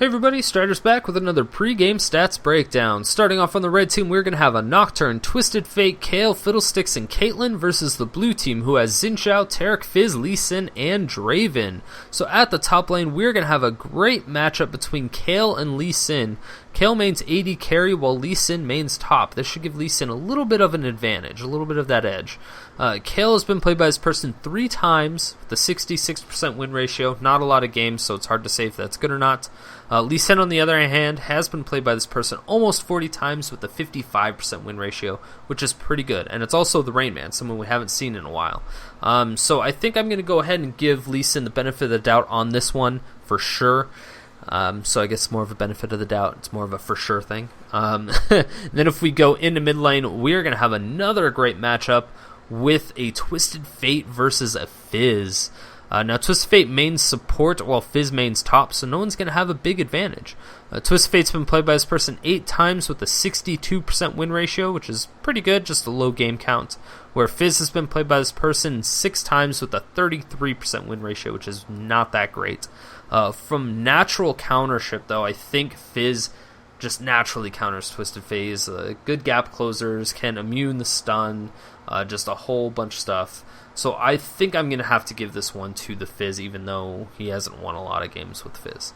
Hey everybody, Strider's back with another pre-game stats breakdown. Starting off on the red team, we're going to have a Nocturne, Twisted Fate, Kayle, Fiddlesticks, and Caitlyn versus the blue team, who has Zhao, Taric, Fizz, Lee Sin, and Draven. So at the top lane, we're going to have a great matchup between Kayle and Lee Sin. Kayle mains AD carry while Lee Sin mains top. This should give Lee Sin a little bit of an advantage, a little bit of that edge. Kayle has been played by this person 3 times with a 66% win ratio. Not a lot of games, so it's hard to say if that's good or not. Lee Sin, on the other hand, has been played by this person almost 40 times with a 55% win ratio, which is pretty good. And it's also the Rain Man, someone we haven't seen in a while. So I think I'm going to go ahead and give Lee Sin the benefit of the doubt on this one for sure. So I guess more of a benefit of the doubt. It's more of a for sure thing. Then if we go into mid lane, we're going to have another great matchup with a Twisted Fate versus a Fizz. Now, Twisted Fate mains support while Fizz mains top, so no one's going to have a big advantage. Twisted Fate's been played by this person 8 times with a 62% win ratio, which is pretty good, just a low game count. Where Fizz has been played by this person 6 times with a 33% win ratio, which is not that great. From natural countership, though, I think Fizz just naturally counters Twisted Fate. Good gap closers, can immune the stun, just a whole bunch of stuff. So I think I'm going to have to give this one to the Fizz, even though he hasn't won a lot of games with Fizz.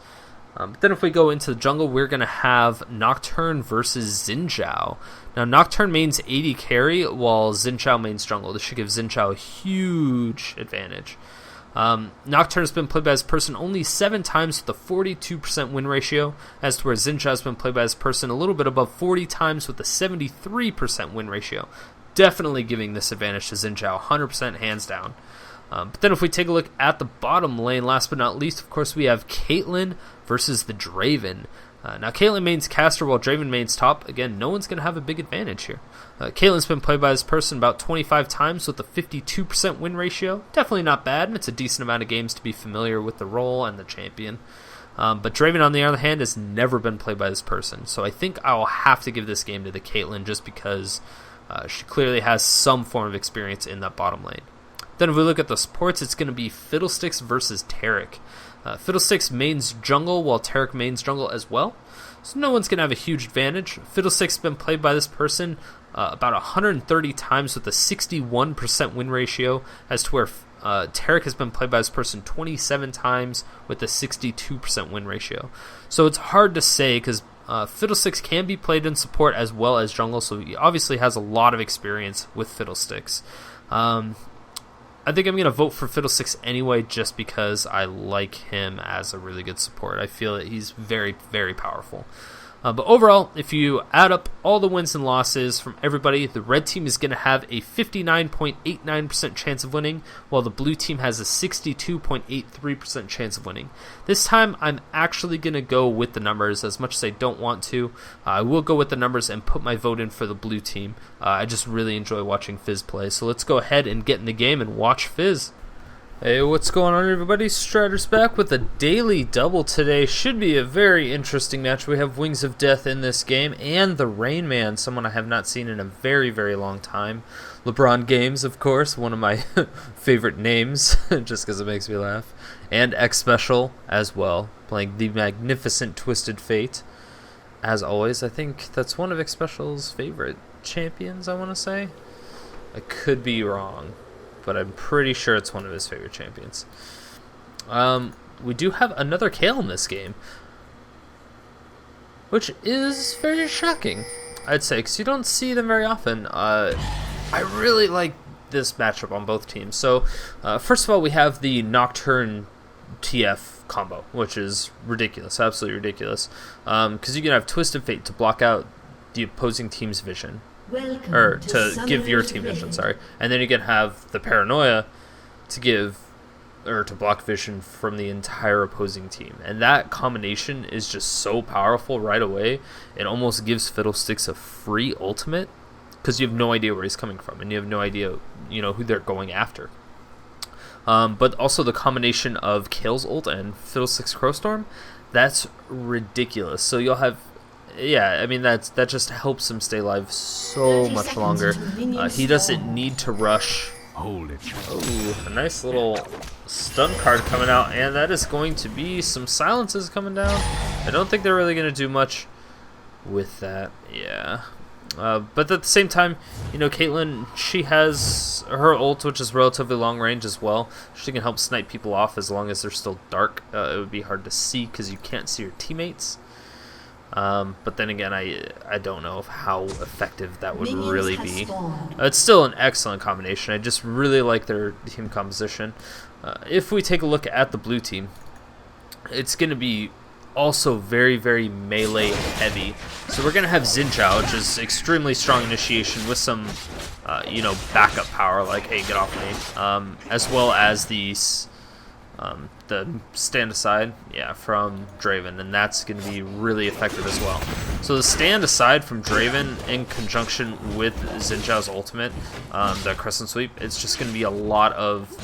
But then if we go into the jungle, we're going to have Nocturne versus Zhao. Now, Nocturne mains AD carry, while Zhao mains jungle. This should give Zhao a huge advantage. Nocturne has been played by this person only 7 times with a 42% win ratio, as to where Zhao has been played by this person a little bit above 40 times with a 73% win ratio. Definitely giving this advantage to Zhao, 100% hands down. But then if we take a look at the bottom lane, last but not least, of course, we have Caitlyn versus the Draven. Now, Caitlyn mains caster while Draven mains top. Again, no one's going to have a big advantage here. Caitlyn's been played by this person about 25 times with a 52% win ratio. Definitely not bad, and it's a decent amount of games to be familiar with the role and the champion. But Draven, on the other hand, has never been played by this person. So I think I will have to give this game to the Caitlyn just because she clearly has some form of experience in that bottom lane. Then if we look at the supports, it's going to be Fiddlesticks versus Taric. Fiddlesticks mains jungle while Taric mains jungle as well. So no one's going to have a huge advantage. Fiddlesticks has been played by this person about 130 times with a 61% win ratio, as to where Taric has been played by this person 27 times with a 62% win ratio. So it's hard to say because Fiddlesticks can be played in support as well as jungle, so he obviously has a lot of experience with Fiddlesticks. I think I'm going to vote for Fiddlesticks anyway just because I like him as a really good support. I feel that he's very, very powerful. But overall, if you add up all the wins and losses from everybody, the red team is going to have a 59.89% chance of winning, while the blue team has a 62.83% chance of winning. This time, I'm actually going to go with the numbers, as much as I don't want to. I will go with the numbers and put my vote in for the blue team. I just really enjoy watching Fizz play, so let's go ahead and get in the game and watch Fizz. Hey, what's going on, everybody? Strider's back with a daily double today. Should be a very interesting match. We have Wingsofdeathx in this game, and the Rain Man, someone I have not seen in a very, very long time. Lebron Games, of course, one of my favorite names, just because it makes me laugh. And Xpecial as well, playing the magnificent Twisted Fate. As always, I think that's one of Xpecial's favorite champions, I want to say. I could be wrong, but I'm pretty sure it's one of his favorite champions. We do have another Kayle in this game, which is very shocking, I'd say, because you don't see them very often. I really like this matchup on both teams. So, first of all, we have the Nocturne TF combo, which is ridiculous, absolutely ridiculous, because you can have Twisted Fate to block out the opposing team's vision. Or to give your team vision, sorry. And then you can have the Paranoia to give, or to block vision from the entire opposing team. And that combination is just so powerful right away. It almost gives Fiddlesticks a free ultimate, because you have no idea where he's coming from, and you have no idea, who they're going after. But also the combination of Kayle's ult and Fiddlesticks Crowstorm, that's ridiculous. So you'll have, yeah, I mean, that just helps him stay alive so much longer. He doesn't need to rush. Oh, a nice little stun card coming out, and that is going to be some silences coming down. I don't think they're really going to do much with that. Yeah. But at the same time, you know, Caitlyn, she has her ult, which is relatively long range as well. She can help snipe people off as long as they're still dark. It would be hard to see because you can't see your teammates. But then again, I don't know how effective that would really be. It's still an excellent combination. I just really like their team composition. If we take a look at the blue team, it's going to be also very, very melee heavy. So we're going to have Zhao, which is extremely strong initiation with some, you know, backup power, like, hey, get off me. As well as these, the stand aside, yeah, from Draven, and that's going to be really effective as well. So the stand aside from Draven in conjunction with Zhao's ultimate, the Crescent Sweep, it's just going to be a lot of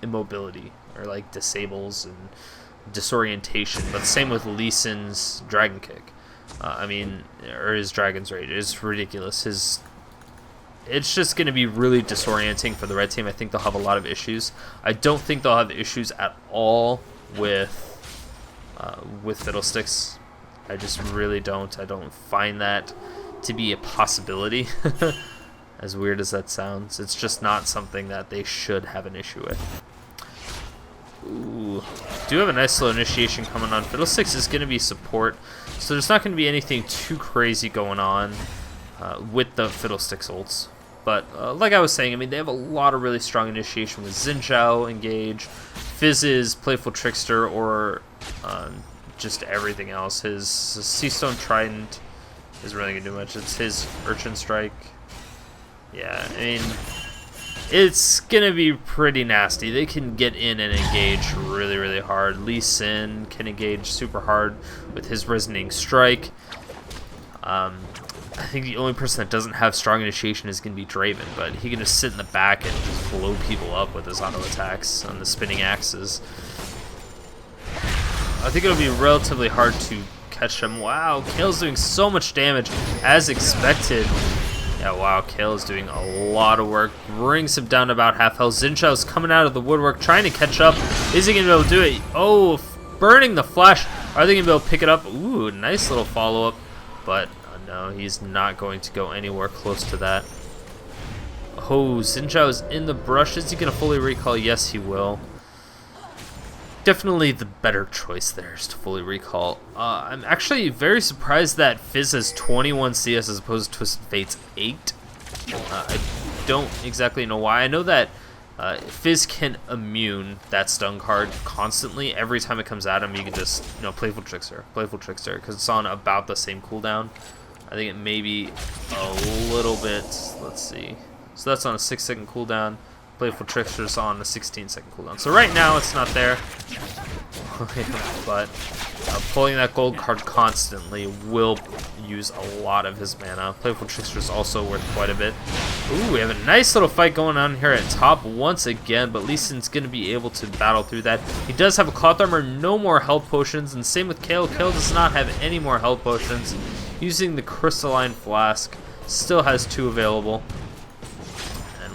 immobility, or like disables and disorientation, but same with Lee Sin's Dragon Kick. I mean, or his Dragon's Rage. It's ridiculous. It's just going to be really disorienting for the red team. I think they'll have a lot of issues. I don't think they'll have issues at all with Fiddlesticks. I just really don't. I don't find that to be a possibility. As weird as that sounds, it's just not something that they should have an issue with. Ooh, do have a nice slow initiation coming on. Fiddlesticks is going to be support, so there's not going to be anything too crazy going on with the Fiddlesticks ults. But like I was saying, I mean, they have a lot of really strong initiation with Zhao engage, Fizz's Playful Trickster, or just everything else. His Seastone Trident isn't really going to do much. It's his Urchin Strike. Yeah, I mean, it's going to be pretty nasty. They can get in and engage really, really hard. Lee Sin can engage super hard with his Resonating Strike. I think the only person that doesn't have strong initiation is going to be Draven, but he can just sit in the back and just blow people up with his auto attacks on the spinning axes. I think it'll be relatively hard to catch him. Wow, Kayle's doing so much damage as expected. Yeah, wow, Kayle is doing a lot of work. Brings him down to about half health. Zhao's coming out of the woodwork, trying to catch up. Is he going to be able to do it? Oh, burning the flash. Are they going to be able to pick it up? Ooh, nice little follow-up. But no, he's not going to go anywhere close to that. Oh, Zhao is in the brush. Is he going to fully recall? Yes, he will. Definitely the better choice there is to fully recall. I'm actually very surprised that Fizz has 21 CS as opposed to Twisted Fate's 8. I don't exactly know why. I know that Fizz can immune that stun card constantly. Every time it comes at him, you can just, you know, Playful Trickster, because it's on about the same cooldown. I think it may be a little bit, let's see. So that's on a 6-second cooldown. Playful Trickster's on a 16-second cooldown. So right now it's not there, but pulling that gold card constantly will use a lot of his mana. Playful Trickster's also worth quite a bit. Ooh, we have a nice little fight going on here at top once again, but Lee Sin's going to be able to battle through that. He does have a cloth armor, no more health potions, and same with Kayle. Kayle does not have any more health potions. Using the Crystalline Flask, still has 2 available.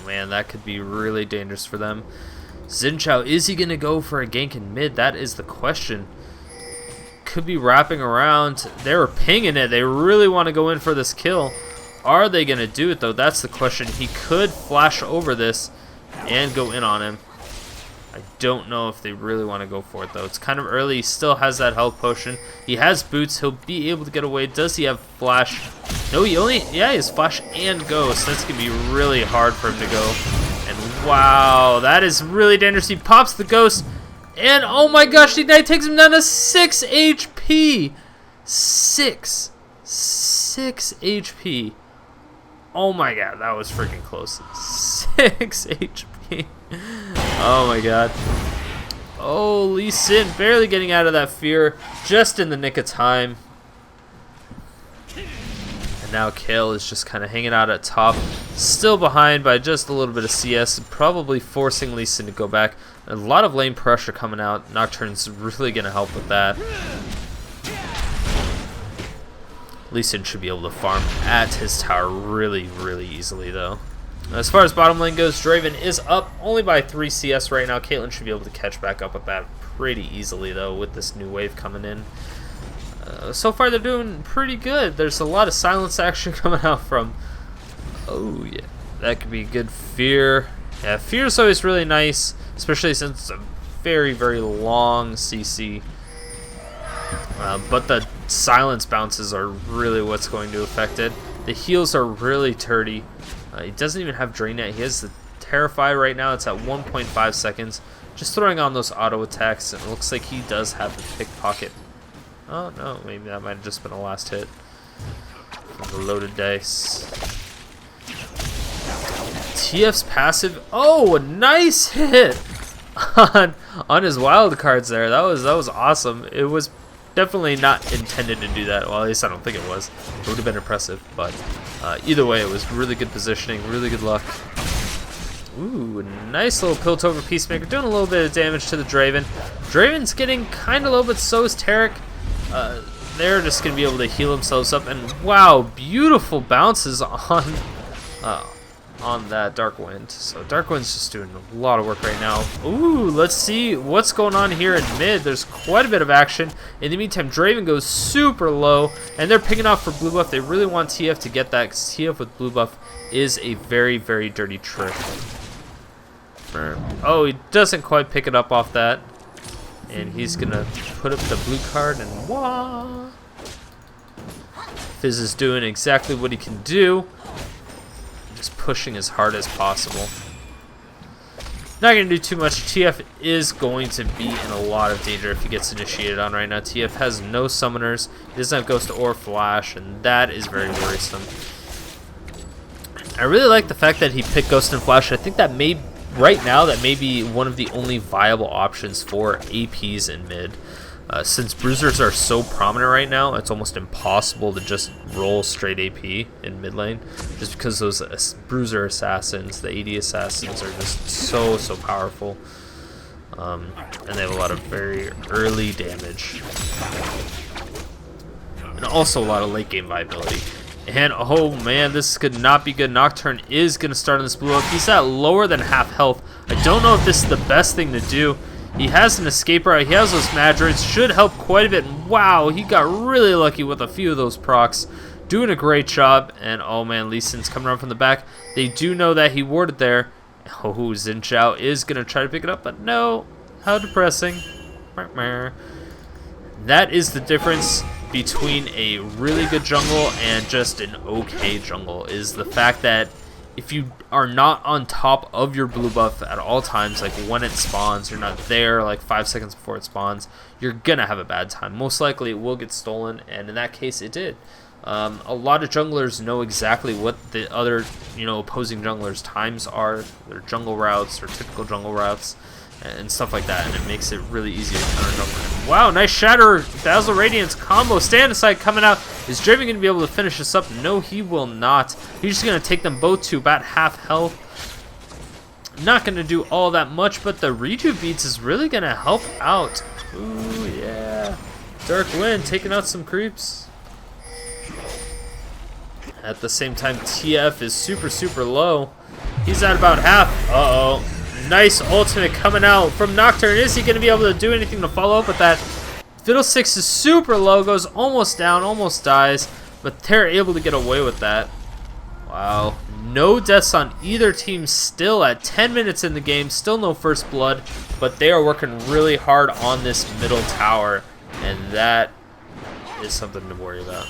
Man, that could be really dangerous for them. Zhao, is he going to go for a gank in mid? That is the question. Could be wrapping around. They were pinging it. They really want to go in for this kill. Are they going to do it, though? That's the question. He could flash over this and go in on him. I don't know if they really want to go for it, though. It's kind of early. He still has that health potion. He has boots. He'll be able to get away. Does he have flash? No, he has flash and ghost. That's going to be really hard for him to go. And wow, that is really dangerous. He pops the ghost, and oh my gosh, the Ignite takes him down to 6 HP. 6 HP. Oh my god, that was freaking close. 6 HP. Oh my god. Oh, Lee Sin barely getting out of that fear just in the nick of time. And now Kayle is just kind of hanging out at top, still behind by just a little bit of CS, probably forcing Lee Sin to go back. A lot of lane pressure coming out. Nocturne's really going to help with that. Lee Sin should be able to farm at his tower really, really easily, though. As far as bottom lane goes, Draven is up only by 3 CS right now. Caitlyn should be able to catch back up with that pretty easily, though, with this new wave coming in. So far, they're doing pretty good. There's a lot of silence action coming out from... Oh, yeah. That could be good Fear. Yeah, Fear is always really nice, especially since it's a very, very long CC. But the silence bounces are really what's going to affect it. The heals are really turdy. He doesn't even have Drain yet. He has the Terrify right now. It's at 1.5 seconds. Just throwing on those auto attacks. It looks like he does have the Pickpocket. Oh, no. Maybe that might have just been a last hit from the loaded dice. TF's passive. Oh, a nice hit on his wild cards there. That was awesome. It was definitely not intended to do that. Well, at least I don't think it was. It would have been impressive, but either way, it was really good positioning, really good luck. Ooh, nice little Piltover Peacemaker, doing a little bit of damage to the Draven. Draven's getting kind of low, but so is Taric. They're just going to be able to heal themselves up, and wow, beautiful bounces on that Dark Wind. So Dark Wind's just doing a lot of work right now. Ooh, let's see what's going on here in mid. There's quite a bit of action. In the meantime, Draven goes super low, and they're picking off for blue buff. They really want TF to get that, because TF with blue buff is a very, very dirty trick. Oh, he doesn't quite pick it up off that. And he's going to put up the blue card, and wah! Fizz is doing exactly what he can do. Just pushing as hard as possible. Not going to do too much. TF is going to be in a lot of danger if he gets initiated on right now. TF has no summoners. He doesn't have Ghost or Flash, and that is very worrisome. I really like the fact that he picked Ghost and Flash. I think that right now, that may be one of the only viable options for APs in mid. Since bruisers are so prominent right now, it's almost impossible to just roll straight AP in mid lane, just because those bruiser assassins, the AD assassins, are just so powerful, and they have a lot of very early damage, and also a lot of late game viability. And oh man, this could not be good. Nocturne is going to start on this blue up. He's at lower than half health. I don't know if this is the best thing to do. He has an escape route. He has those Madroids. Should help quite a bit. Wow, he got really lucky with a few of those procs. Doing a great job. And oh man, Lee Sin's coming around from the back. They do know that he warded there. Oh, Zhao is going to try to pick it up, but no. How depressing. That is the difference between a really good jungle and just an okay jungle, is the fact that if you are not on top of your blue buff at all times, like when it spawns, you're not there like 5 seconds before it spawns, you're gonna have a bad time. Most likely it will get stolen, and in that case it did. A lot of junglers know exactly what the other opposing junglers' times are, their jungle routes, their typical jungle routes, and stuff like that, and it makes it really easy to counter jumper. Wow, nice Shatter, Dazzle Radiance combo, stand aside coming out. Is Draven going to be able to finish this up? No, he will not. He's just going to take them both to about half health. Not going to do all that much, but the Reju beats is really going to help out. Ooh, yeah. Dark Wind taking out some creeps. At the same time, TF is super low. He's at about half. Uh-oh. Nice ultimate coming out from Nocturne. Is he going to be able to do anything to follow up with that? Fiddlesticks is super low, goes almost down, almost dies, but they're able to get away with that. Wow. No deaths on either team still at 10 minutes in the game. Still no first blood, but they are working really hard on this middle tower, and that is something to worry about.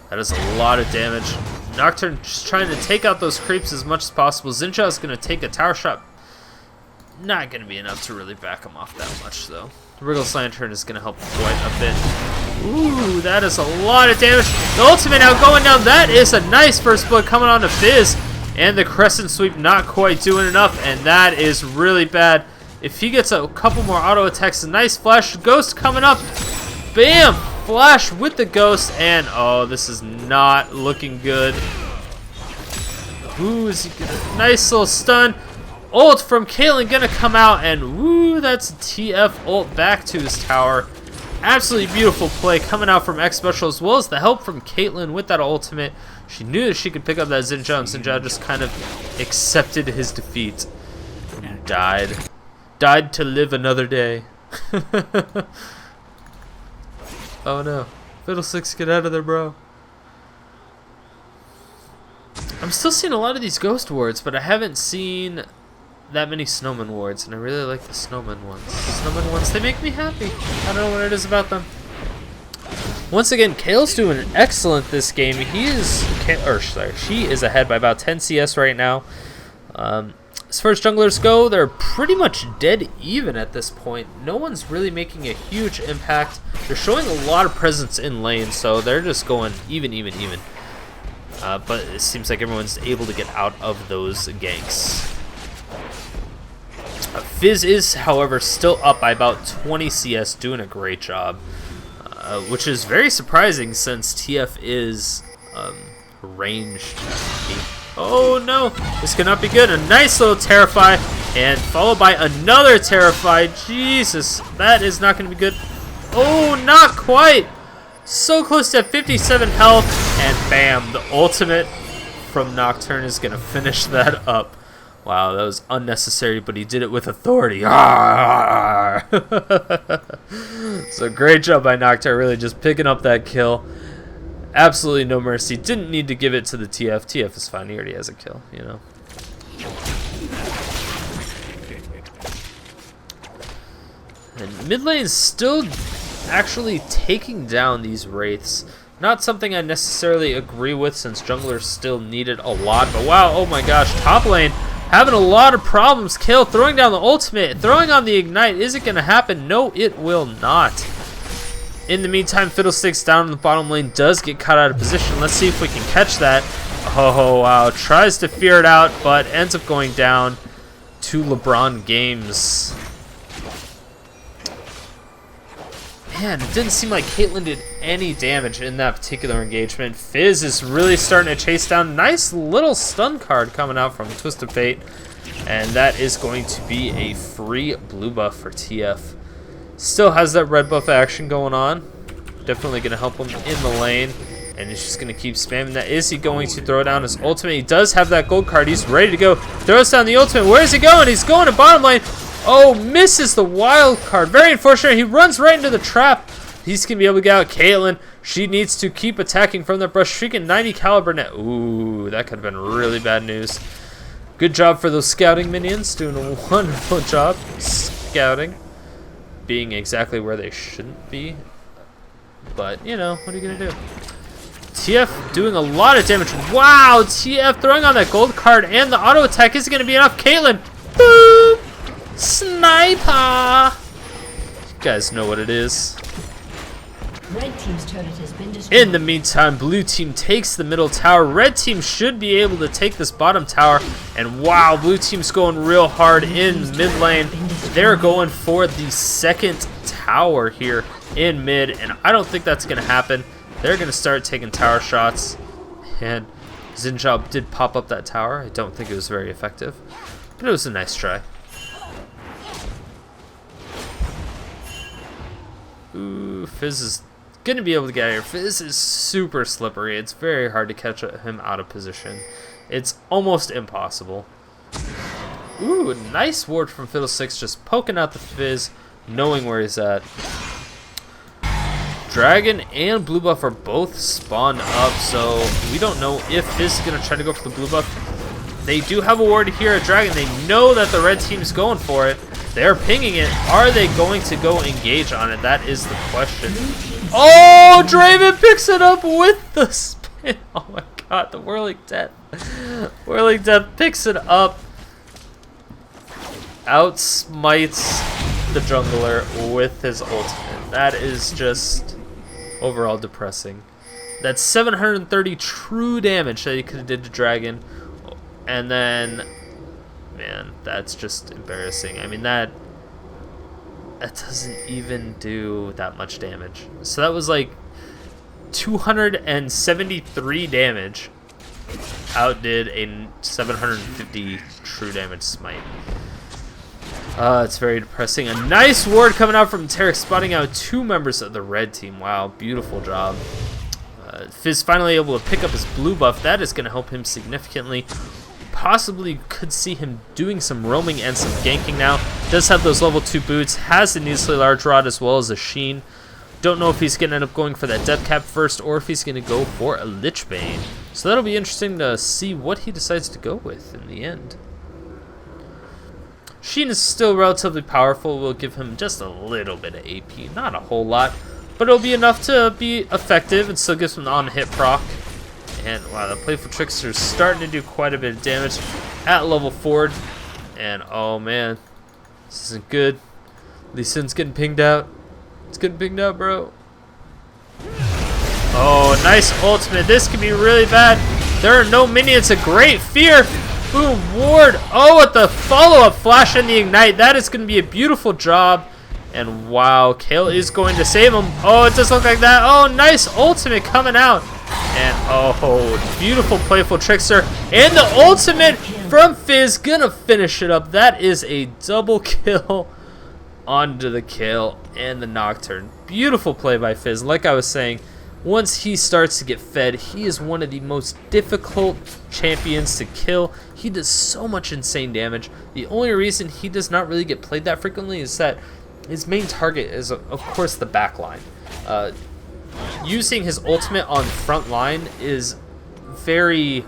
That is a lot of damage. Nocturne just trying to take out those creeps as much as possible. Xincha is going to take a tower shot. Not going to be enough to really back him off that much, though. Wriggle's Lantern is going to help quite a bit. Ooh, that is a lot of damage. The ultimate now going down. That is a nice first blood coming on to Fizz. And the Crescent Sweep not quite doing enough, and that is really bad. If he gets a couple more auto attacks, a nice flash. Ghost coming up. Bam! Flash with the Ghost, and oh, this is not looking good. Ooh, is he gonna... Nice little stun. Ult from Kayle gonna come out, and woo, that's a TF ult back to his tower. Absolutely beautiful play coming out from Xpecial, as well as the help from Caitlyn with that ultimate. She knew that she could pick up that Zhao, and Zhao just kind of accepted his defeat and died. Died to live another day. Oh no. Fiddlesticks, get out of there, bro. I'm still seeing a lot of these ghost wards, but I haven't seen that many snowman wards, and I really like the snowman ones. Snowman ones, they make me happy. I don't know what it is about them. Once again, Kayle's doing excellent this game. She is ahead by about 10 CS right now. As far as junglers go, they're pretty much dead even at this point. No one's really making a huge impact. They're showing a lot of presence in lane, so they're just going even. But it seems like everyone's able to get out of those ganks. Fizz is, however, still up by about 20 CS, doing a great job. Which is very surprising since TF is ranged. Oh no, this cannot be good. A nice little Terrify, and followed by another Terrify. Jesus, that is not going to be good. Oh, not quite. So close to 57 health, and bam, the ultimate from Nocturne is going to finish that up. Wow, that was unnecessary, but he did it with authority. So great job by Nocturne, really just picking up that kill. Absolutely no mercy. Didn't need to give it to the TF. TF is fine. He already has a kill, you know. And mid lane's still actually taking down these wraiths. Not something I necessarily agree with, since junglers still need it a lot. But wow, oh my gosh, top lane having a lot of problems. Kayle throwing down the ultimate, throwing on the ignite. Is it going to happen? No, it will not. In the meantime, Fiddlesticks down in the bottom lane does get caught out of position. Let's see if we can catch that. Oh, wow. Tries to fear it out, but ends up going down to Lebron Games. Man, it didn't seem like Caitlyn did any damage in that particular engagement. Fizz is really starting to chase down. Nice little stun card coming out from Twisted Fate. And that is going to be a free blue buff for TF. Still has that red buff action going on. Definitely going to help him in the lane. And he's just going to keep spamming that. Is he going to throw down his ultimate? He does have that gold card. He's ready to go. Throws down the ultimate. Where is he going? He's going to bottom lane. Oh, misses the wild card. Very unfortunate. He runs right into the trap. He's going to be able to get out Caitlyn. She needs to keep attacking from the brush. Freaking 90 caliber net. Ooh, that could have been really bad news. Good job for those scouting minions. Doing a wonderful job scouting. Being exactly where they shouldn't be. But, you know, what are you going to do? TF doing a lot of damage. Wow, TF throwing on that gold card, and the auto attack isn't going to be enough. Caitlyn. Boom. Sniper! You guys know what it is. Red team's turret has been destroyed. In the meantime, blue team takes the middle tower. Red team should be able to take this bottom tower. And wow, blue team's going real hard in mid lane. They're going for the second tower here in mid, and I don't think that's going to happen. They're going to start taking tower shots. And Zhao did pop up that tower. I don't think it was very effective, but it was a nice try. Ooh, Fizz is going to be able to get out of here. Fizz is super slippery. It's very hard to catch him out of position. It's almost impossible. Ooh, nice ward from Fiddlesticks, just poking out the Fizz, knowing where he's at. Dragon and blue buff are both spawned up, so we don't know if Fizz is going to try to go for the blue buff. They do have a ward here at Dragon. They know that the red team's going for it. They're pinging it. Are they going to go engage on it? That is the question. Oh, Draven picks it up with the spin. Oh my god, the Whirling Death. Whirling Death picks it up. Outsmites the jungler with his ultimate. That is just overall depressing. That's 730 true damage that he could have did to Dragon. And then, man, that's just embarrassing. I mean, that doesn't even do that much damage. So that was like 273 damage. Outdid a 750 true damage smite. It's very depressing. A nice ward coming out from Taric, spotting out 2 members of the red team. Wow, beautiful job. Fizz finally able to pick up his blue buff. That is going to help him significantly. Possibly could see him doing some roaming and some ganking now. Does have those level 2 boots. Has the needlessly large rod as well as a sheen. Don't know if he's going to end up going for that death cap first or if he's going to go for a Lich Bane. So that'll be interesting to see what he decides to go with in the end. Sheen is still relatively powerful. Will give him just a little bit of AP, not a whole lot, but it'll be enough to be effective and still gives him the on-hit proc. And wow, the Playful Trickster is starting to do quite a bit of damage at level 4. And oh man, this isn't good. Lee Sin's getting pinged out. It's getting pinged out, bro. Oh, nice ultimate. This could be really bad. There are no minions. A great fear. Boom, ward. Oh, with the follow-up flash and the ignite. That is going to be a beautiful job. And wow, Kayle is going to save him. Oh, it does look like that. Oh, nice ultimate coming out. And oh, beautiful Playful Trickster. And the ultimate from Fizz. Gonna finish it up. That is a double kill onto the Kayle and the Nocturne. Beautiful play by Fizz. Like I was saying, once he starts to get fed, he is one of the most difficult champions to kill. He does so much insane damage. The only reason he does not really get played that frequently is that his main target is, of course, the back line. Using his ultimate on front line is very,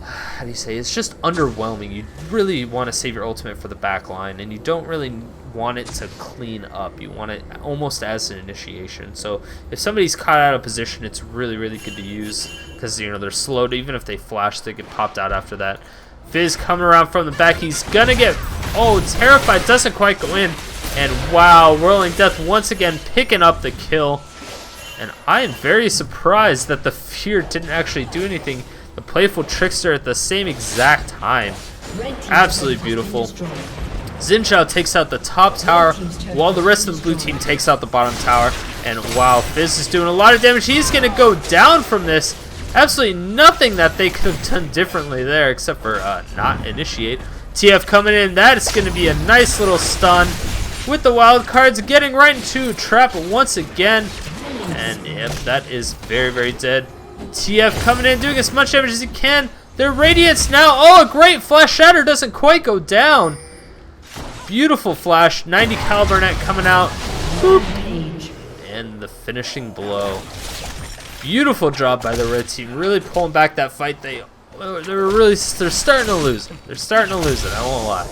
how do you say, it's just underwhelming. You really want to save your ultimate for the back line, and you don't really want it to clean up. You want it almost as an initiation. So if somebody's caught out of position, it's really, really good to use because, you know, they're slowed. Even if they flash, they get popped out after that. Fizz coming around from the back. He's gonna get, oh, terrified. Doesn't quite go in. And wow, Whirling Death once again picking up the kill. And I am very surprised that the fear didn't actually do anything. The Playful Trickster at the same exact time. Absolutely beautiful. Zhao takes out the top tower while the rest of the blue team takes out the bottom tower. And wow, Fizz is doing a lot of damage. He's going to go down from this. Absolutely nothing that they could have done differently there except for not initiate. TF coming in. That is going to be a nice little stun with the wild cards getting right into trap once again. And yep, that is very, very dead. TF coming in, doing as much damage as he can. Their Radiance now. Oh, a great Flash Shatter doesn't quite go down. Beautiful flash. 90 caliber net coming out. Boop. And the finishing blow. Beautiful job by the red team. Really pulling back that fight. They're starting to lose it. They're starting to lose it. I won't lie.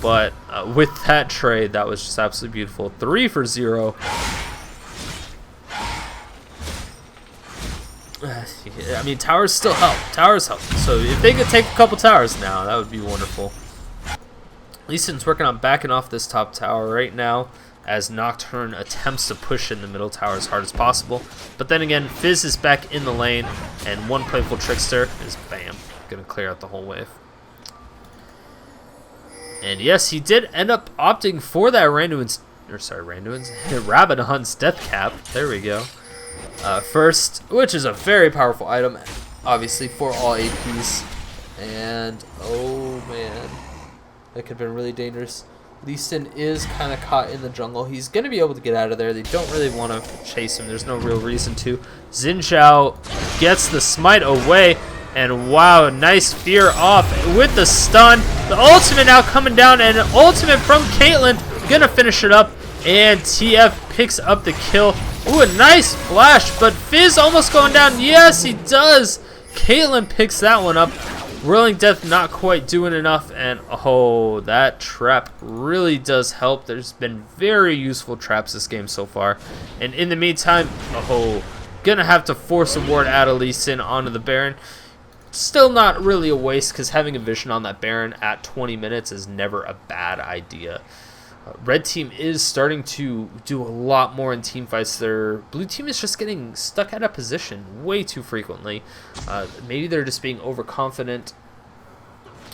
But with that trade, that was just absolutely beautiful. 3 for 0. I mean, towers still help. Towers help. So if they could take a couple towers now, that would be wonderful. Lee Sin's working on backing off this top tower right now as Nocturne attempts to push in the middle tower as hard as possible. But then again, Fizz is back in the lane, and one Playful Trickster is, bam, going to clear out the whole wave. And yes, he did end up opting for that Rabadon's death cap. There we go. First, which is a very powerful item, obviously, for all APs. And, oh man, that could have been really dangerous. Lee Sin is kind of caught in the jungle. He's going to be able to get out of there. They don't really want to chase him. There's no real reason to. Zhao gets the smite away. And wow, nice fear off with the stun. The ultimate now coming down. And an ultimate from Caitlyn. Going to finish it up. And TF picks up the kill. Ooh, a nice flash. But Fizz almost going down. Yes, he does. Caitlyn picks that one up. Whirling Death not quite doing enough, and oh, that trap really does help. There's been very useful traps this game so far. And in the meantime, oh, gonna have to force a ward out of Lee Sin onto the Baron. Still not really a waste, because having a vision on that Baron at 20 minutes is never a bad idea. Red team is starting to do a lot more in team fights. Their blue team is just getting stuck out of position way too frequently. Maybe they're just being overconfident.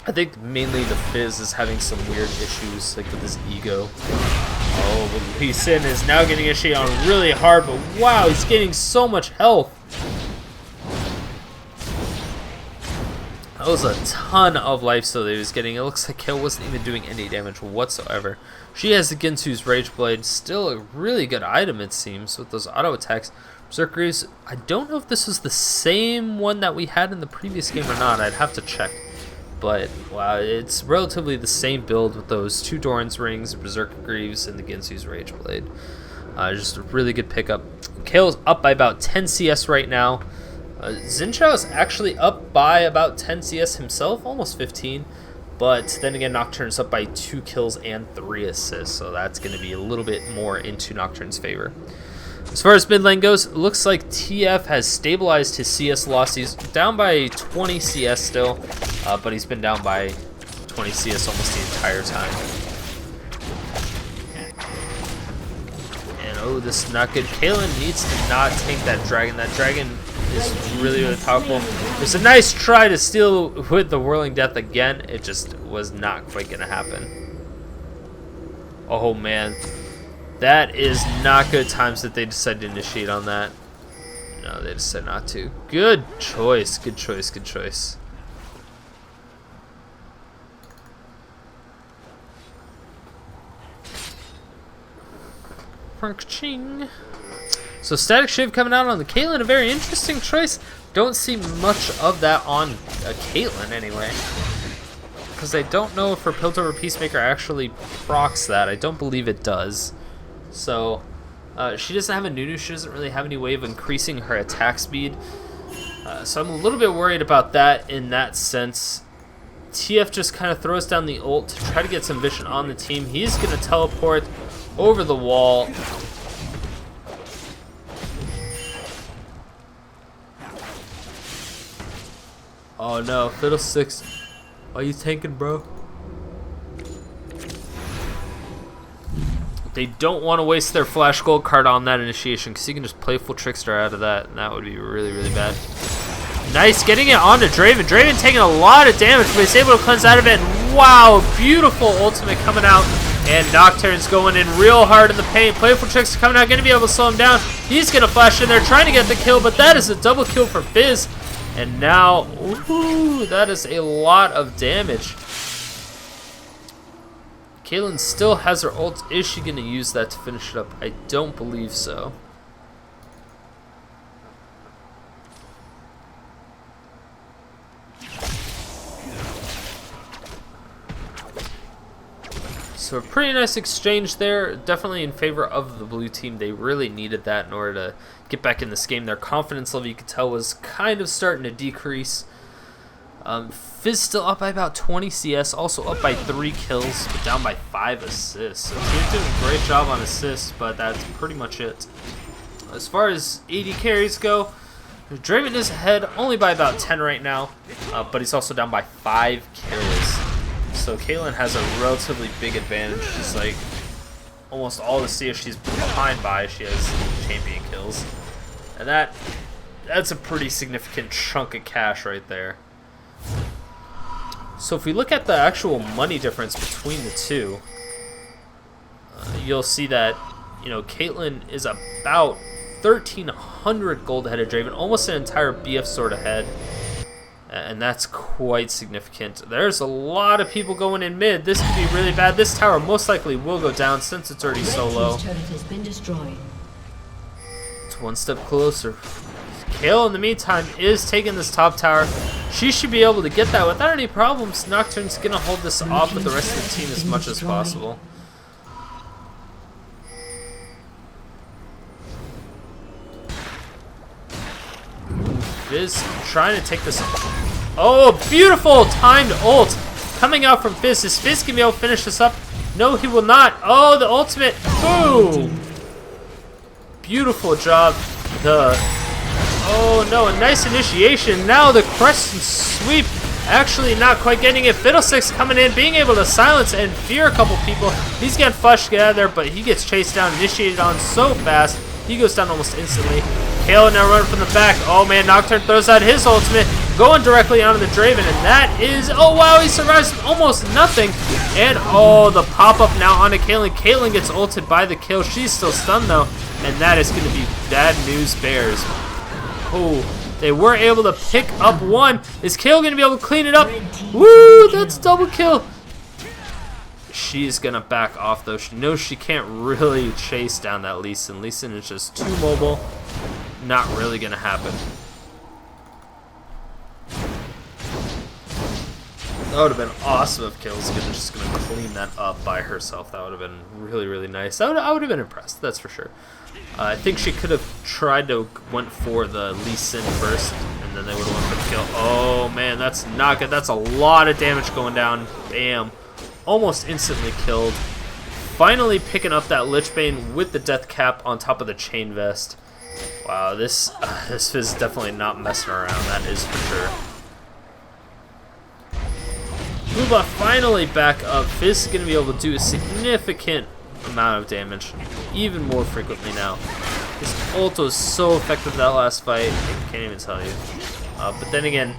I think mainly the Fizz is having some weird issues, like with his ego. Oh, Lee Sin is now getting issued on really hard, but wow, he's getting so much health. That was a ton of life steal that he was getting. It looks like Kayle wasn't even doing any damage whatsoever. She has the Ginsu's Rage Blade, still a really good item it seems with those auto attacks. Berserk Greaves, I don't know if this was the same one that we had in the previous game or not. I'd have to check. But wow, it's relatively the same build with those 2 Doran's Rings, Berserk Greaves, and the Ginsu's Rage Blade. Just a really good pickup. Kayle's up by about 10 CS right now. Zhao is actually up by about 10 CS himself, almost 15. But then again, Nocturne's up by 2 kills and 3 assists, so that's going to be a little bit more into Nocturne's favor. As far as mid lane goes, it looks like TF has stabilized his CS loss. He's down by 20 CS still, but he's been down by 20 CS almost the entire time. And oh, this is not good. Kayle needs to not take that dragon. That dragon is really, really powerful. There's a nice try to steal with the Whirling Death again. It just was not quite going to happen. Oh, man. That is not good times that they decided to initiate on that. No, they decided not to. Good choice, good choice, good choice. Ching. So Static Shave coming out on the Kayle, a very interesting choice. Don't see much of that on Kayle anyway. Because I don't know if her Piltover Peacemaker actually procs that. I don't believe it does. So she doesn't have a Nunu. She doesn't really have any way of increasing her attack speed. So I'm a little bit worried about that in that sense. TF just kind of throws down the ult to try to get some vision on the team. He's going to teleport over the wall. Oh no, Fiddlesticks. Are you tanking, bro? They don't want to waste their Flash Gold card on that initiation because you can just Playful Trickster out of that, and that would be really, really bad. Nice, getting it onto Draven. Draven taking a lot of damage, but he's able to cleanse out of it. And wow, beautiful ultimate coming out. And Nocturne's going in real hard in the paint. Playful Trickster coming out, going to be able to slow him down. He's going to flash in there, trying to get the kill, but that is a double kill for Fizz. And now, ooh, that is a lot of damage. Kayle still has her ult. Is she going to use that to finish it up? I don't believe so. So a pretty nice exchange there. Definitely in favor of the blue team. They really needed that in order to get back in this game. Their confidence level, you could tell, was kind of starting to decrease. Fizz still up by about 20 CS, also up by 3 kills, but down by 5 assists. So she's doing a great job on assists, but that's pretty much it. As far as AD carries go, Draven is ahead only by about 10 right now, but he's also down by 5 kills. So Kayle has a relatively big advantage. She's like almost all the CS she's behind by, she has champion kills. And that's a pretty significant chunk of cash right there. So if we look at the actual money difference between the two, you'll see that, you know, Kayle is about 1,300 gold ahead of Draven, almost an entire BF sword ahead, and that's quite significant. There's a lot of people going in mid. This could be really bad. This tower most likely will go down since it's already so low. It's one step closer. Kayle, in the meantime, is taking this top tower. She should be able to get that without any problems. Nocturne's going to hold this off with the rest of the team as much as possible. Fizz trying to take this. Oh, beautiful timed ult coming out from Fizz. Is Fizz going to be able to finish this up? No, he will not. Oh, the ultimate. Boom. Beautiful job. Oh no, a nice initiation. Now the crest and sweep actually not quite getting it. Fiddlesticks coming in, being able to silence and fear a couple people. He's getting flushed to get out of there, but he gets chased down, initiated on so fast. He goes down almost instantly. Kayle now running from the back. Oh man, Nocturne throws out his ultimate, going directly onto the Draven, and that is, oh wow, he survives almost nothing. And oh, the pop-up now onto Kayle. Kayle gets ulted by the kill. She's still stunned though, and that is going to be bad news bears. Oh, They were able to pick up one. Is Kayle going to be able to clean it up? Woo, that's double kill. She's going to back off, though. She knows she can't really chase down that Lee Sin. Lee Sin is just too mobile. Not really going to happen. That would have been awesome if Kayle's just going to clean that up by herself. That would have been really, really nice. I would have been impressed, that's for sure. I think she could have tried to went for the Lee Sin first, and then they would have went for the kill. Oh, man, that's not good. That's a lot of damage going down. Bam. Almost instantly killed. Finally picking up that Lichbane with the death cap on top of the chain vest. Wow, this Fizz is definitely not messing around, that is for sure. Luba finally back up. Fizz is going to be able to do a significant amount of damage, even more frequently now. His ult was so effective that last fight, I can't even tell you. But then again,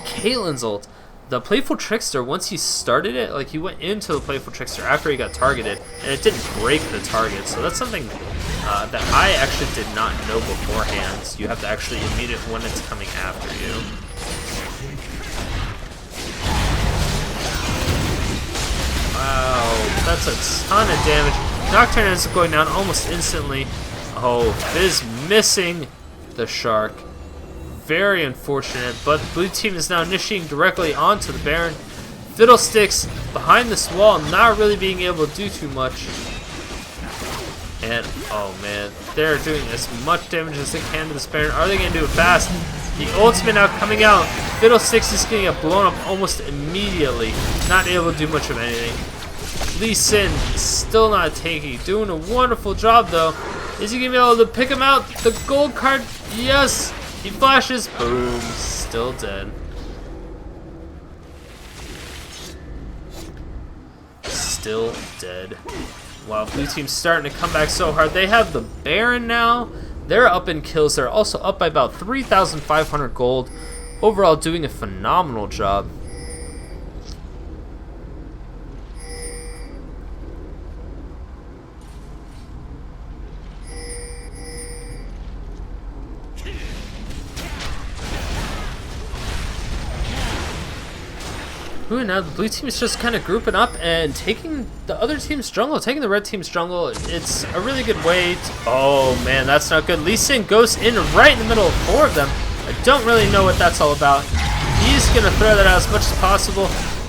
Caitlyn's ult, the Playful Trickster, once he started it, like he went into the Playful Trickster after he got targeted, and it didn't break the target. So that's something that I actually did not know beforehand. You have to actually immediate it when it's coming after you. Wow, that's a ton of damage. Nocturne ends up going down almost instantly. Oh, Fizz missing the Shark. Very unfortunate, but the blue team is now initiating directly onto the Baron. Fiddlesticks behind this wall, not really being able to do too much. And, oh man, they're doing as much damage as they can to this Baron. Are they going to do it fast? The ultimate now coming out. Fiddlesticks is going to get blown up almost immediately. Not able to do much of anything. Lee Sin still not tanky. Doing a wonderful job though. Is he going to be able to pick him out? The gold card, yes. He flashes. Boom. Still dead. Still dead. Wow, blue team's starting to come back so hard. They have the Baron now. They're up in kills. They're also up by about 3,500 gold. Overall, doing a phenomenal job. Ooh, now the blue team is just kind of grouping up and taking the other team's jungle, taking the red team's jungle. It's a really good way to... Oh man, that's not good. Lee Sin goes in right in the middle of four of them. I don't really know what that's all about. He's going to throw that out as much as possible.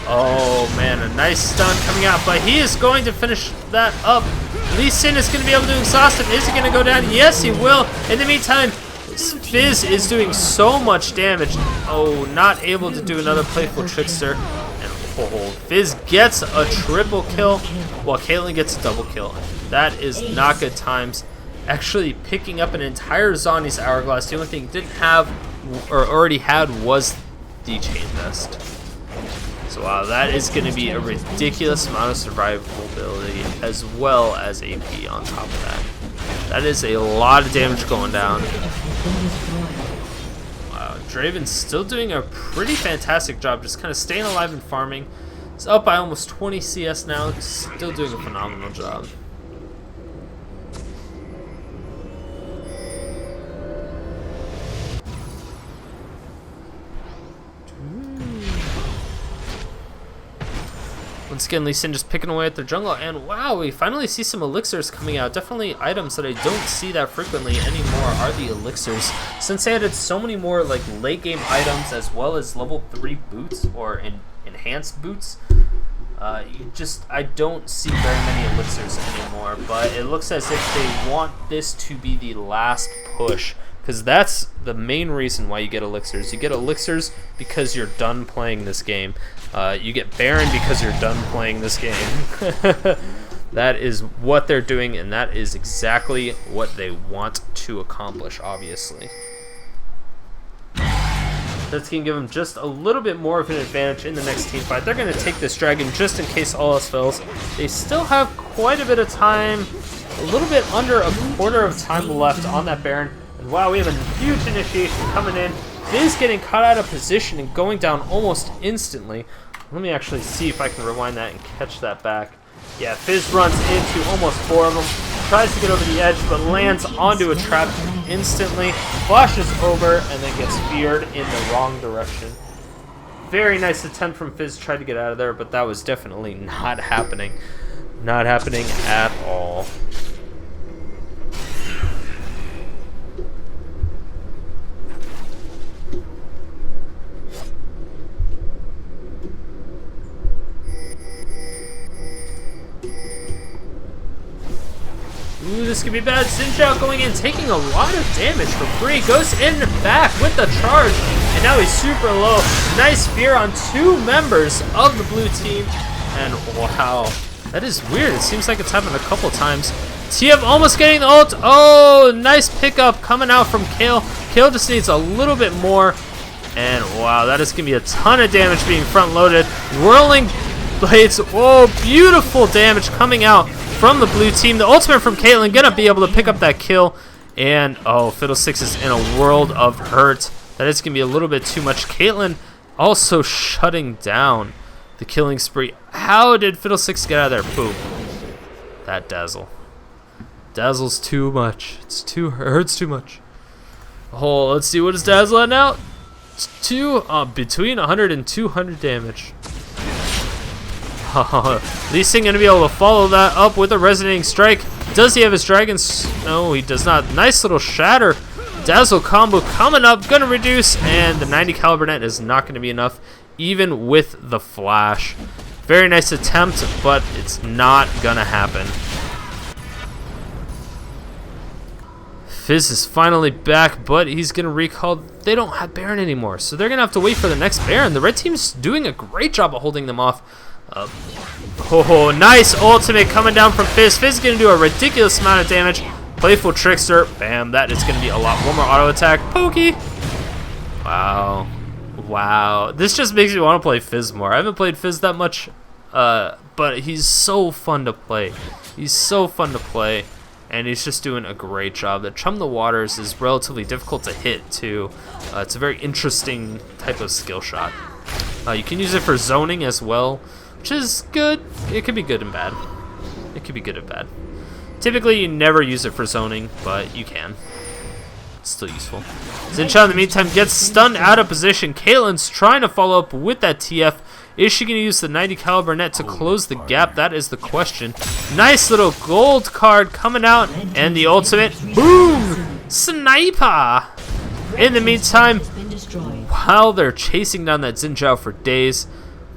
Oh man, a nice stun coming out, but he is going to finish that up. Lee Sin is going to be able to exhaust him. Is he going to go down? Yes, he will. In the meantime, Fizz is doing so much damage. Oh, not able to do another Playful Trickster. Oh, Fizz gets a triple kill while Kayle gets a double kill. That is not good times. Actually picking up an entire Zani's Hourglass. The only thing he didn't have or already had was the chain vest. So wow, that is going to be a ridiculous amount of survivability as well as AP on top of that. That is a lot of damage going down. Draven's still doing a pretty fantastic job, just kind of staying alive and farming. He's up by almost 20 CS now, still doing a phenomenal job. Once again, Lee Sin just picking away at their jungle, and wow, we finally see some elixirs coming out. Definitely items that I don't see that frequently anymore are the elixirs. Since they added so many more like late game items as well as level 3 boots or enhanced boots, I don't see very many elixirs anymore. But it looks as if they want this to be the last push, because that's the main reason why you get elixirs. You get elixirs because you're done playing this game. You get Baron because you're done playing this game. That is what they're doing, and that is exactly what they want to accomplish, obviously. That's going to give them just a little bit more of an advantage in the next team fight. They're going to take this dragon just in case all else fails. They still have quite a bit of time, a little bit under a quarter of time left on that Baron. And wow, we have a huge initiation coming in. Fizz getting caught out of position and going down almost instantly. Let me actually see if I can rewind that and catch that back. Yeah, Fizz runs into almost 4 of them. Tries to get over the edge, but lands onto a trap instantly. Flashes over and then gets feared in the wrong direction. Very nice attempt from Fizz, tried to get out of there, but that was definitely not happening. Not happening at all. Ooh, this could be bad. Zhao going in, taking a lot of damage for free. Goes in back with the charge, and now he's super low. Nice fear on 2 members of the blue team, and wow, that is weird. It seems like it's happened a couple times. TF almost getting the ult. Oh, nice pickup coming out from Kayle. Kayle just needs a little bit more, and wow, that is going to be a ton of damage being front-loaded. Whirling blades. Oh, beautiful damage coming out from the blue team. The ultimate from Caitlyn gonna be able to pick up that kill, and oh, Fiddlesticks is in a world of hurt. That is gonna be a little bit too much. Caitlyn also shutting down the killing spree. How did Fiddlesticks get out of there? Boom. That dazzle. Dazzle's too much. Hurts too much. Oh, let's see, what is dazzle at now? Between 100 and 200 damage. Lee Sin gonna be able to follow that up with a resonating strike. Does he have his dragons? No, he does not. Nice little shatter. Dazzle combo coming up, gonna reduce, and the 90 caliber net is not gonna be enough, even with the flash. Very nice attempt, but it's not gonna happen. Fizz is finally back, but he's gonna recall. They don't have Baron anymore, so they're gonna have to wait for the next Baron. The red team's doing a great job of holding them off. Oh, nice ultimate coming down from Fizz. Fizz is going to do a ridiculous amount of damage. Playful Trickster. Bam. That is going to be a lot. One more auto attack. Pokey. Wow. Wow. This just makes me want to play Fizz more. I haven't played Fizz that much, but he's so fun to play. He's so fun to play, and he's just doing a great job. The Chum the Waters is relatively difficult to hit, too. It's a very interesting type of skill shot. You can use it for zoning as well, which is good. It could be good and bad. It could be good and bad. Typically, you never use it for zoning, but you can. It's still useful. Xpecial, in the meantime, gets stunned out of position. Caitlyn's trying to follow up with that TF. Is she going to use the 90 caliber net to close the gap? That is the question. Nice little gold card coming out, and the ultimate. Boom! Sniper! In the meantime, while they're chasing down that Zhao for days,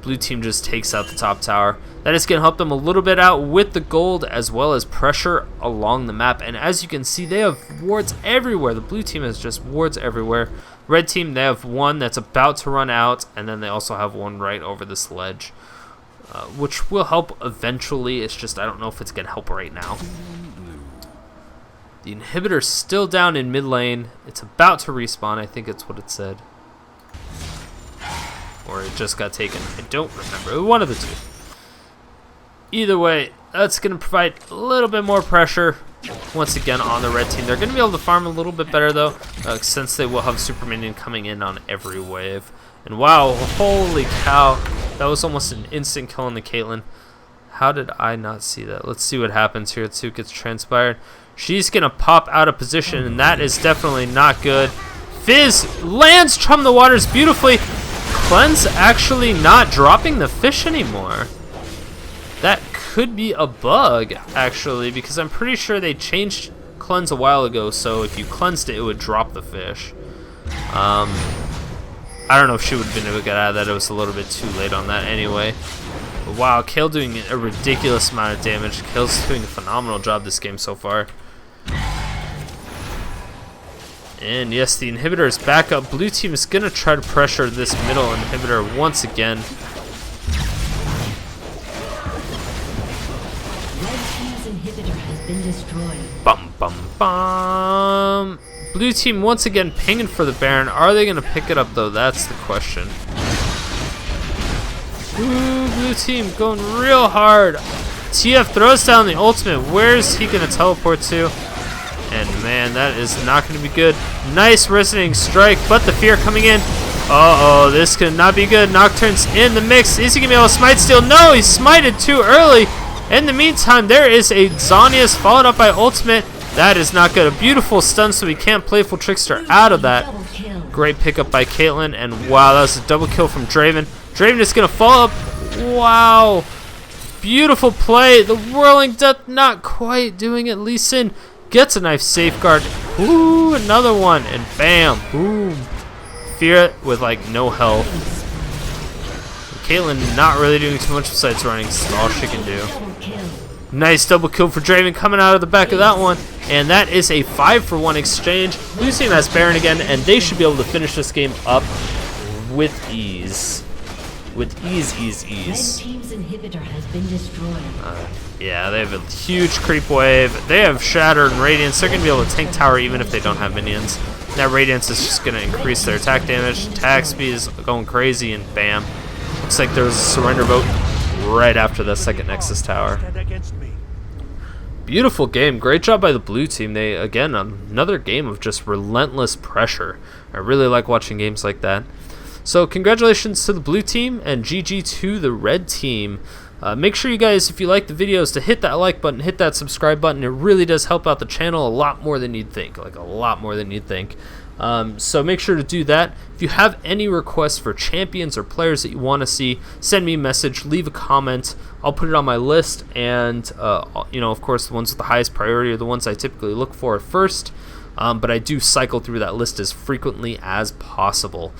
blue team just takes out the top tower. That is going to help them a little bit out with the gold, as well as pressure along the map. And as you can see, they have wards everywhere. The blue team has just wards everywhere. Red team, they have one that's about to run out, and then they also have one right over this ledge, which will help eventually. It's just I don't know if it's going to help right now. The inhibitor's still down in mid lane. It's about to respawn, I think it's what it said. Or it just got taken. I don't remember. One of the two. Either way, that's going to provide a little bit more pressure once again on the red team. They're going to be able to farm a little bit better, though, since they will have Super Minion coming in on every wave. And wow, holy cow. That was almost an instant kill on the Caitlyn. How did I not see that? Let's see what happens here. Let's see what gets transpired. She's going to pop out of position, and that is definitely not good. Fizz lands Chum the Waters beautifully. Cleanse actually not dropping the fish anymore. That could be a bug, actually, because I'm pretty sure they changed Cleanse a while ago, so if you cleansed it, it would drop the fish. I don't know if she would have been able to get out of that. It was a little bit too late on that anyway. But wow, Kayle doing a ridiculous amount of damage. Kayle's doing a phenomenal job this game so far. And yes, the inhibitor is back up. Blue team is going to try to pressure this middle inhibitor once again. Red team's inhibitor has been destroyed. Bum, bum, bum. Blue team once again pinging for the Baron. Are they going to pick it up, though? That's the question. Ooh, blue team going real hard. TF throws down the ultimate. Where's he going to teleport to? And man, that is not going to be good. Nice resonating strike, but the fear coming in. Uh-oh, this could not be good. Nocturne's in the mix. Is he going to be able to smite steal? No, he smited too early. In the meantime, there is a Zhonya's followed up by ultimate. That is not good. A beautiful stun, so we can't Playful Trickster out of that. Great pickup by Caitlyn, and wow, that was a double kill from Draven. Draven is going to follow up. Wow. Beautiful play. The Whirling Death not quite doing it. Lee Sin gets a nice safeguard. Ooh, another one, and bam. Boom. Fear it with like no health. Caitlyn not really doing too much besides running. This is all she can do. Nice double kill for Draven coming out of the back of that one. And that is a 5-for-1 exchange. Blue team has Baron again, and they should be able to finish this game up with ease. With ease. Red team's inhibitor has been destroyed. Yeah, they have a huge creep wave. They have Shatter and Radiance. They're going to be able to tank tower even if they don't have minions. That Radiance is just going to increase their attack damage. Attack speed is going crazy, and bam. Looks like there's a surrender vote right after the second Nexus tower. Beautiful game. Great job by the blue team. They, again, another game of just relentless pressure. I really like watching games like that. So congratulations to the blue team and GG to the red team. Make sure you guys, if you like the videos, to hit that like button, hit that subscribe button. It really does help out the channel a lot more than you'd think. Like a lot more than you'd think. So make sure to do that. If you have any requests for champions or players that you want to see, send me a message, leave a comment. I'll put it on my list, and you know, of course, the ones with the highest priority are the ones I typically look for first. But I do cycle through that list as frequently as possible.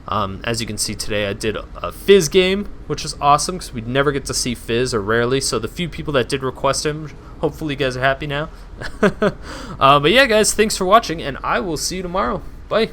As you can see today, I did a Fizz game, which is awesome because we never get to see Fizz, or rarely. So the few people that did request him, hopefully you guys are happy now. But yeah, guys, thanks for watching, and I will see you tomorrow. Bye.